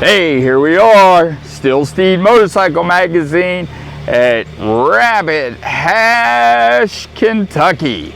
Hey, here we are, Steel Steeds Motorcycle Magazine at Rabbit Hash, Kentucky,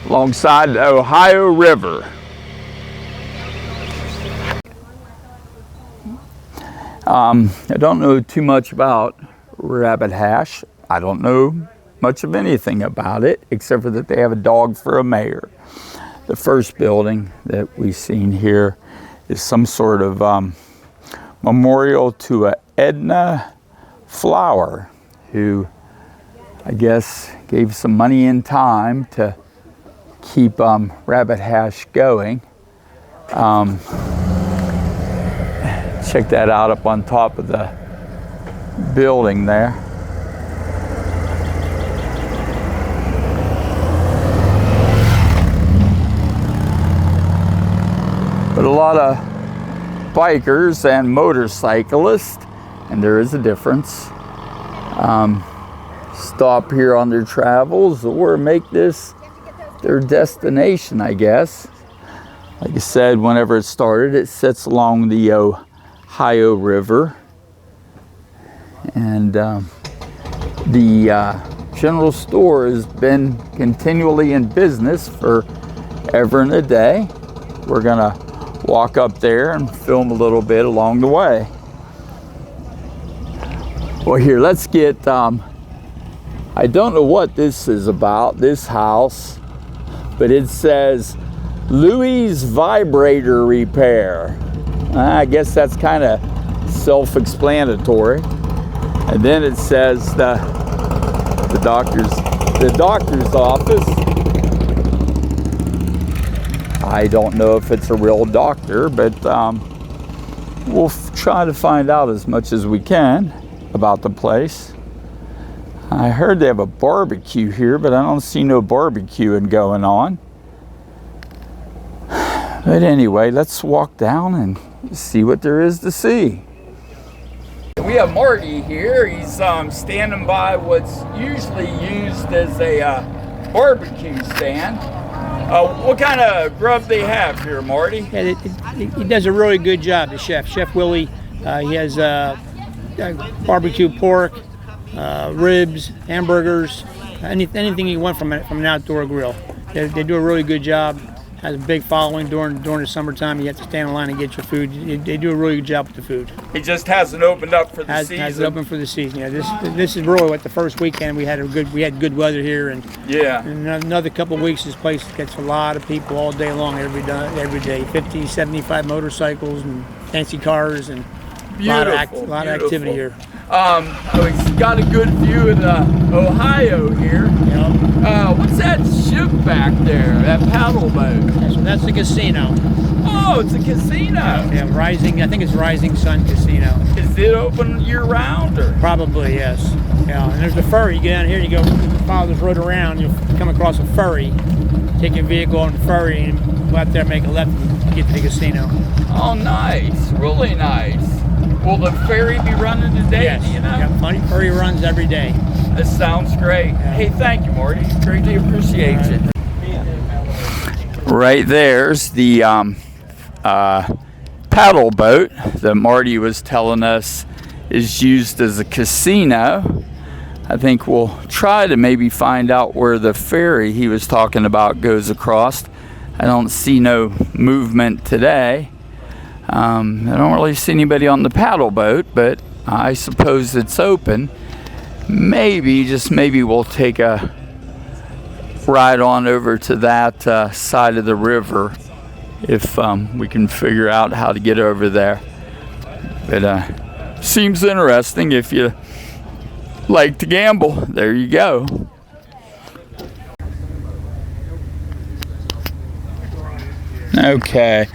alongside the Ohio River. I don't know too much about Rabbit Hash. I don't know much of anything about it, except for that they have a dog for a mayor. The first building that we've seen here is some sort of memorial to Edna Flower, who I guess gave some money and time to keep Rabbit Hash going. Check that out up on top of the building there. But a lot of bikers and motorcyclists, and there is a difference, stop here on their travels or make this their destination, I guess. Like I said, whenever it started, it sits along the Ohio River, and the general store has been continually in business for ever and a day. We're gonna walk up there and film a little bit along the way. Well, here, let's get, I don't know what this is about, this house, but it says Louis Vibrator Repair. I guess that's kind of self-explanatory. And then it says the doctor's office. I don't know if it's a real doctor, but we'll try to find out as much as we can about the place. I heard they have a barbecue here, but I don't see no barbecuing going on. But anyway, let's walk down and see what there is to see. We have Marty here. He's standing by what's usually used as a barbecue stand. What kind of grub they have here, Marty? Yeah, he does a really good job, the chef, Chef Willie. He has barbecue pork, ribs, hamburgers, anything you want from an outdoor grill. They do a really good job. Has a big following during the summertime. You have to stand in line and get your food. They do a really good job with the food. It just hasn't opened up for the season. Hasn't opened for the season. Yeah, this is really what the first weekend we had good weather here, and yeah. In another couple of weeks, this place gets a lot of people all day long, every day. 50, 75 motorcycles and fancy cars, and a lot of activity here. We've got a good view of the Ohio here. Yep. What's that ship back there? That paddle boat? That's the casino. Oh, it's a casino. Yeah, I think it's Rising Sun Casino. Is it open year round, or? Probably, yes. Yeah, and there's the ferry. You get down here, you go follow this road around, you'll come across a ferry. Take your vehicle on the ferry and go out there, make a left, and get to the casino. Oh, nice. Really nice. Will the ferry be running today? Yes. Do you know? Yeah, ferry runs every day. That sounds great. Yeah. Hey, thank you, Marty. Greatly appreciate it. Right there's the paddle boat that Marty was telling us is used as a casino. I think we'll try to maybe find out where the ferry he was talking about goes across. I don't see no movement today. I don't really see anybody on the paddle boat, but I suppose it's open. Maybe, just maybe, we'll take a ride on over to that side of the river if we can figure out how to get over there. But seems interesting. If you like to gamble, there you go. Okay.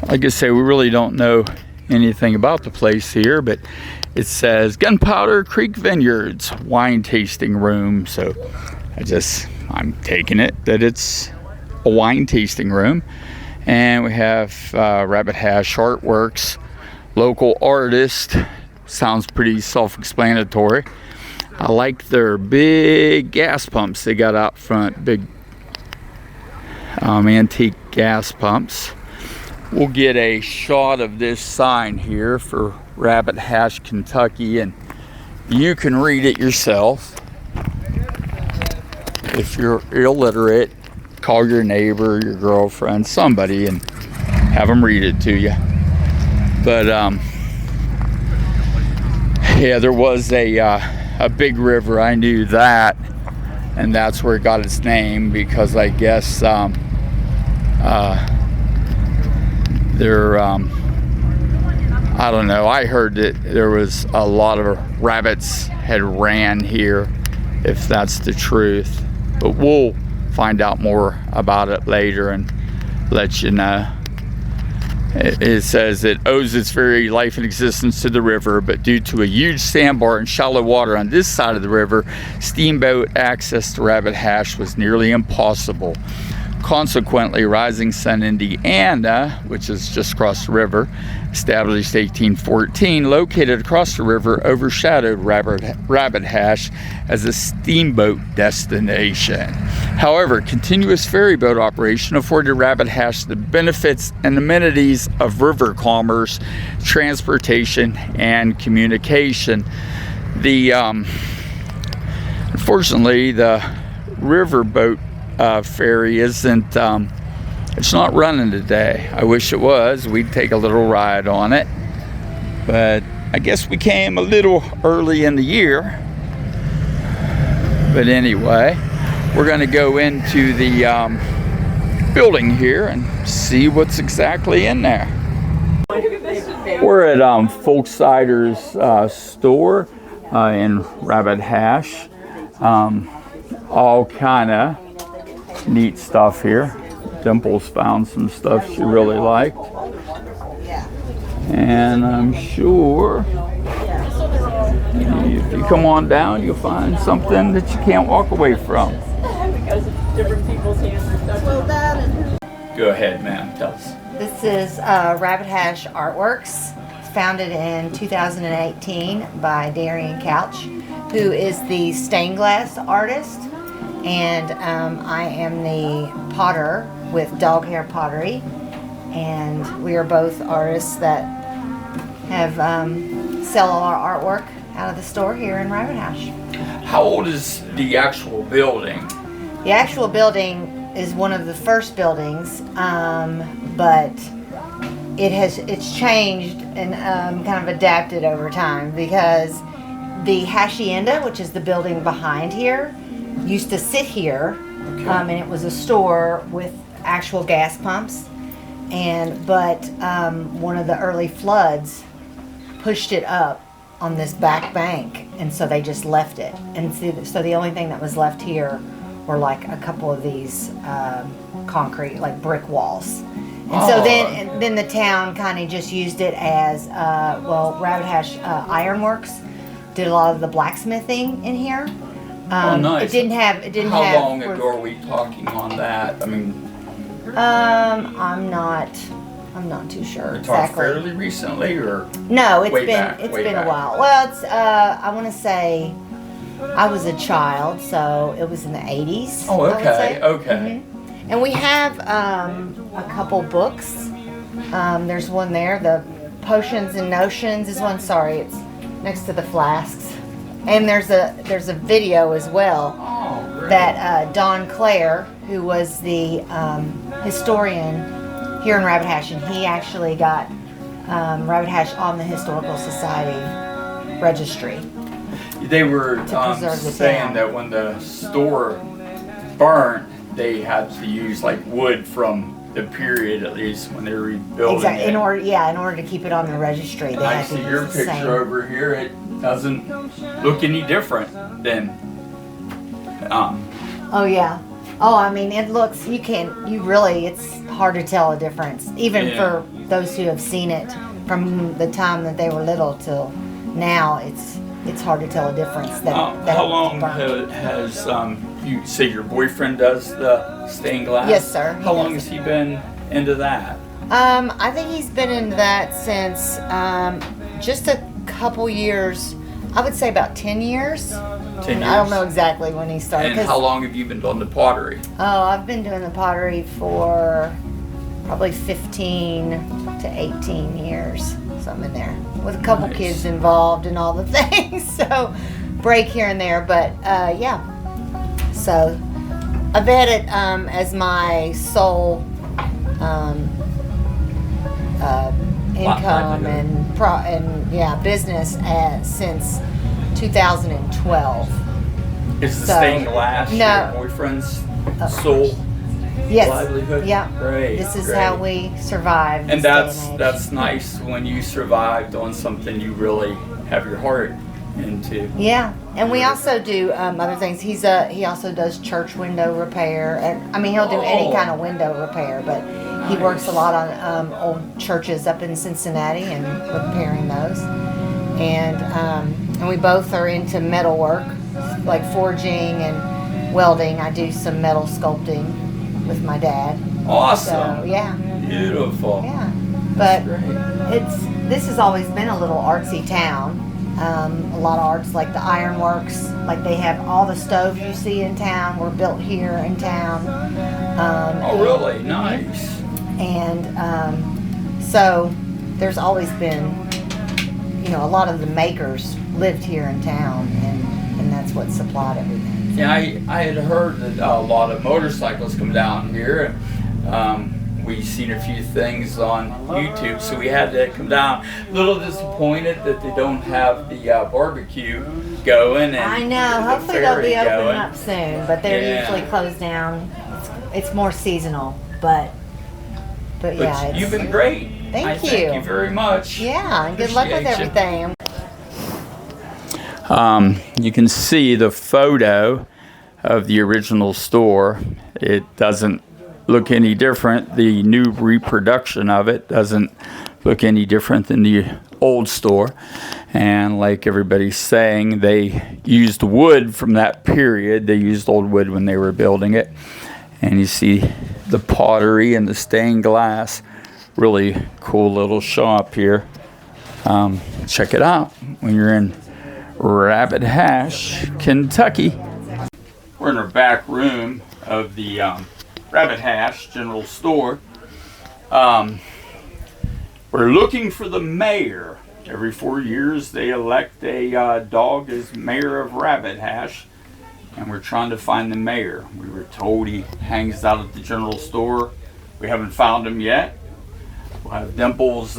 Like I say, we really don't know anything about the place here, but it says Gunpowder Creek Vineyards Wine Tasting Room. So I'm taking it that it's a wine tasting room. And we have Rabbit Hash Artworks, local artist. Sounds pretty self-explanatory. I like their big gas pumps they got out front, big antique gas pumps. we'll get a shot of this sign here for Rabbit Hash, Kentucky, and you can read it yourself. If you're illiterate, call your neighbor, your girlfriend, somebody, and have them read it to you. But yeah, there was a big river, I knew that, and that's where it got its name, because I guess I don't know, I heard that there was a lot of rabbits had ran here, if that's the truth. But we'll find out more about it later and let you know. It says it owes its very life and existence to the river, but due to a huge sandbar and shallow water on this side of the river, steamboat access to Rabbit Hash was nearly impossible. Consequently, Rising Sun, Indiana, which is just across the river, established 1814, located across the river, overshadowed Rabbit Hash as a steamboat destination. However, continuous ferry boat operation afforded Rabbit Hash the benefits and amenities of river commerce, transportation, and communication. Unfortunately, the riverboat ferry isn't, it's not running today. I wish it was. We'd take a little ride on it, but I guess we came a little early in the year. But anyway, we're going to go into the building here and see what's exactly in there. We're at Folk Cider's store in Rabbit Hash. All kind of neat stuff here. Dimples found some stuff she really liked, and I'm sure if you come on down, you'll find something that you can't walk away from. Go ahead, ma'am, tell us. This is Rabbit Hash Artworks, founded in 2018 by Darian Couch, who is the stained glass artist. And I am the potter with Dog Hair Pottery, and we are both artists that have sell all our artwork out of the store here in Rabbit Hash. How old is the actual building? The actual building is one of the first buildings, but it's changed and kind of adapted over time, because the Hacienda, which is the building behind here, used to sit here, and it was a store with actual gas pumps, but one of the early floods pushed it up on this back bank, and so they just left it. And so the only thing that was left here were like a couple of these concrete, like brick walls. And so then the town kind of just used it as Rabbit Hash Ironworks did a lot of the blacksmithing in here. Nice. It didn't have. How long ago are we talking on that? I mean, I'm not too sure exactly. Fairly recently, or no? It's way been back, it's way been back. a while. Well, it's I want to say I was a child, so it was in the 80s. Oh, I would okay, say. okay. Mm-hmm. And we have a couple books. There's one there, the Potions and Notions is one. Sorry, it's next to the flasks. And there's a video as well that Don Clare, who was the historian here in Rabbit Hash, and he actually got Rabbit Hash on the Historical Society registry. They were saying that when the store burned, they had to use like wood from the period, at least when they were rebuilding exactly. it. In order to keep it on the registry, they I had to see use your the picture same. over here. It doesn't look any different than. Oh yeah. Oh, I mean, it looks. It's hard to tell a difference, even for those who have seen it from the time that they were little till now. It's hard to tell a difference. How long has you say your boyfriend does the stained glass? Yes, sir. How long has he been into that? I think he's been into that since just a couple years. I would say about 10 years. 10 years. I don't know exactly when he started. And how long have you been doing the pottery? Oh, I've been doing the pottery for probably 15 to 18 years. So I'm in there with a couple kids involved and all the things. So break here and there, but yeah. So I've had it as my sole income and business since 2012. Is the stained glass your boyfriend's sole livelihood? Yeah. Great. This is how we survive. And that's nice when you survived on something you really have your heart into. Yeah, and we also do other things. He also does church window repair, and I mean he'll do any kind of window repair, but he works a lot on old churches up in Cincinnati and repairing those. And we both are into metal work, like forging and welding. I do some metal sculpting with my dad. Awesome. So, yeah. Beautiful. Yeah, but this has always been a little artsy town. A lot of arts, like the ironworks, like they have all the stoves you see in town were built here in town. Oh, really? Nice. And so there's always been, a lot of the makers lived here in town, and that's what supplied everything. Yeah, I had heard that a lot of motorcycles come down here. We've seen a few things on YouTube, so we had to come down. A little disappointed that they don't have the barbecue going. And I know. Hopefully they'll be opening up soon, but they're usually closed down. It's more seasonal, but yeah. You've been great. Thank you. Thank you very much. Yeah, and good luck with everything. You can see the photo of the original store. It doesn't look any different. The new reproduction of it doesn't look any different than the old store. And like everybody's saying, they used wood from that period. They used old wood when they were building it. And you see the pottery and the stained glass. Really cool little shop here. Check it out when you're in Rabbit Hash, Kentucky. We're in our back room of the Rabbit Hash General Store. We're looking for the mayor. Every 4 years they elect a dog as mayor of Rabbit Hash, and we're trying to find the mayor. We were told he hangs out at the General Store. We haven't found him yet. We'll have Dimples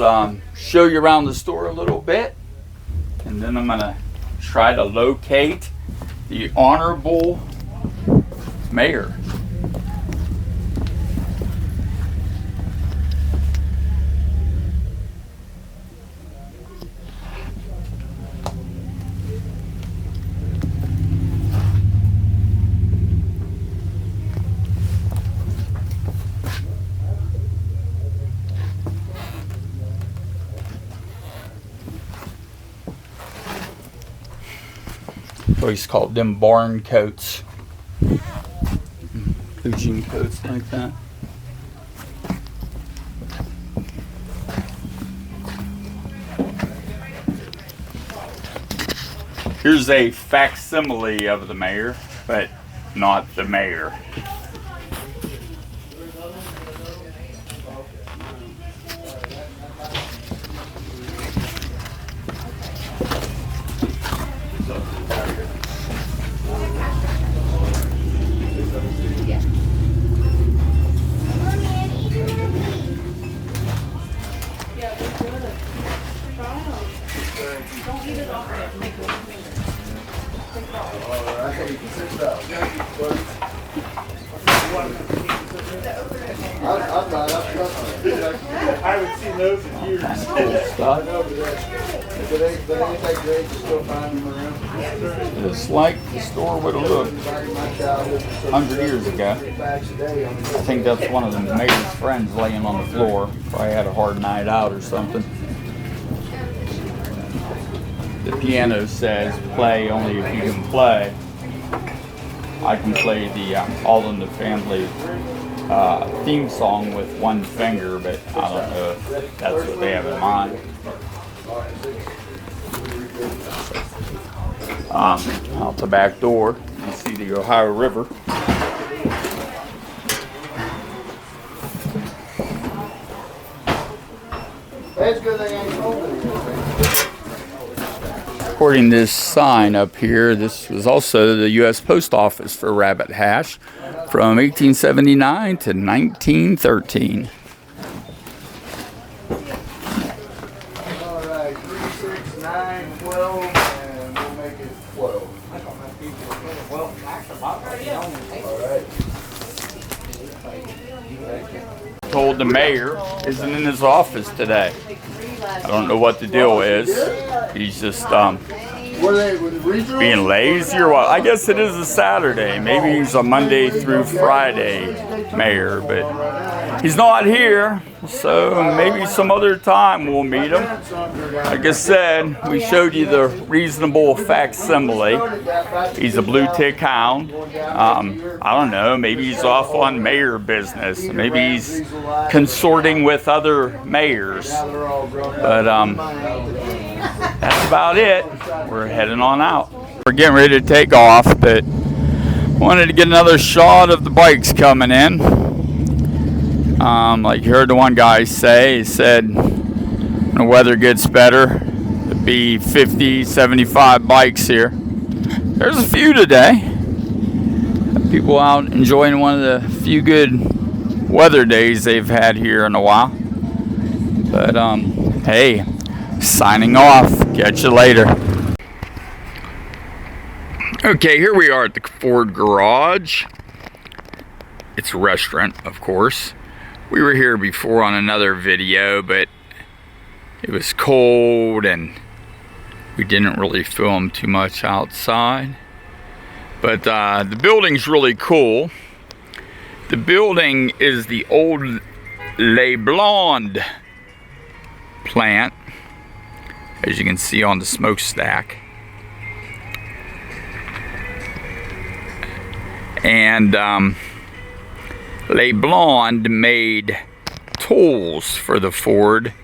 show you around the store a little bit, and then I'm gonna try to locate the honorable mayor. Always called them barn coats. Blue jean coats like that. Here's a facsimile of the mayor, but not the mayor. I haven't seen those in years. It's like the store would have looked 100 years ago. I think that's one of the mayor's friends laying on the floor. Probably had a hard night out or something. The piano says play only if you can play. I can play the All in the Family theme song with one finger, but I don't know if that's what they have in mind. Out the back door, you see the Ohio River. According to this sign up here, this was also the U.S. Post Office for Rabbit Hash from 1879 to 1913. All right, 3, 6, 9, 12, and we'll make it 12. All right. Told the mayor isn't in his office today. I don't know what the deal is. He's just being lazy or what. I guess it is a Saturday. Maybe he's a Monday through Friday mayor, but he's not here. So maybe some other time we'll meet him. Like I said, we showed you the reasonable facsimile. He's a blue tick hound. I don't know, maybe he's off on mayor business. Maybe he's consorting with other mayors. But that's about it. We're heading on out. We're getting ready to take off, but wanted to get another shot of the bikes coming in. Like you heard the one guy say, he said when the weather gets better, it'll be 50, 75 bikes here. There's a few today. People out enjoying one of the few good weather days they've had here in a while. But hey, signing off. Catch you later. Okay, here we are at the Ford garage. It's a restaurant, of course. We were here before on another video, but it was cold and we didn't really film too much outside. But the building's really cool. The building is the old Le Blonde plant, as you can see on the smokestack. And Le Blonde made tools for the Ford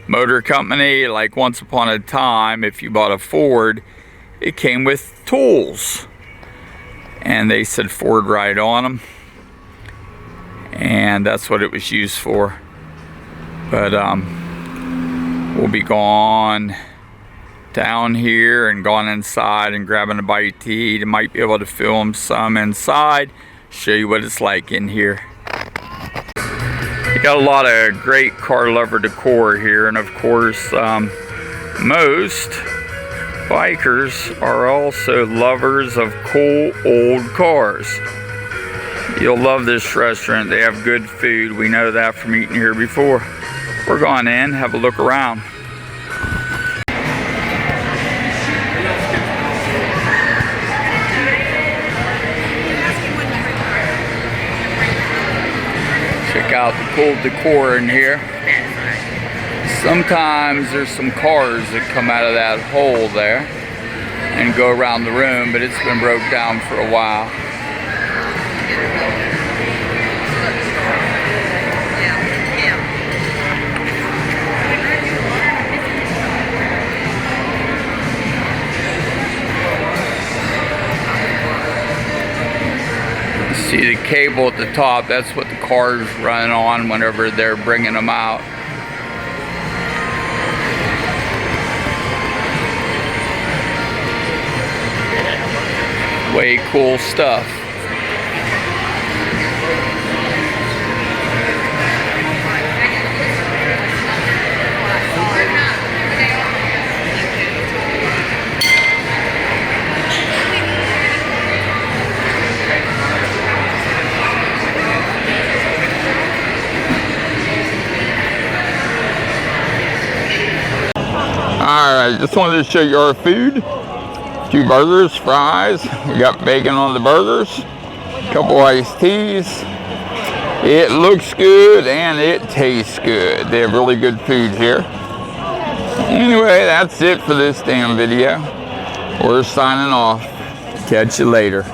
Motor Company. Like once upon a time, if you bought a Ford, it came with tools. And they said Ford right on them. And that's what it was used for. But we'll be gone down here and gone inside and grabbing a bite to eat. I might be able to film some inside, show you what it's like in here. You got a lot of great car lover decor here, and of course most bikers are also lovers of cool old cars. You'll love this restaurant. They have good food. We know that from eating here before. We're going in, have a look around. Check out the cool decor in here. Sometimes there's some cars that come out of that hole there and go around the room, but it's been broke down for a while. See the cable at the top, that's what the cars run on whenever they're bringing them out. Way cool stuff. Alright, just wanted to show you our food. 2 burgers, fries. We got bacon on the burgers. A couple iced teas. It looks good and it tastes good. They have really good food here. Anyway, that's it for this damn video. We're signing off. Catch you later.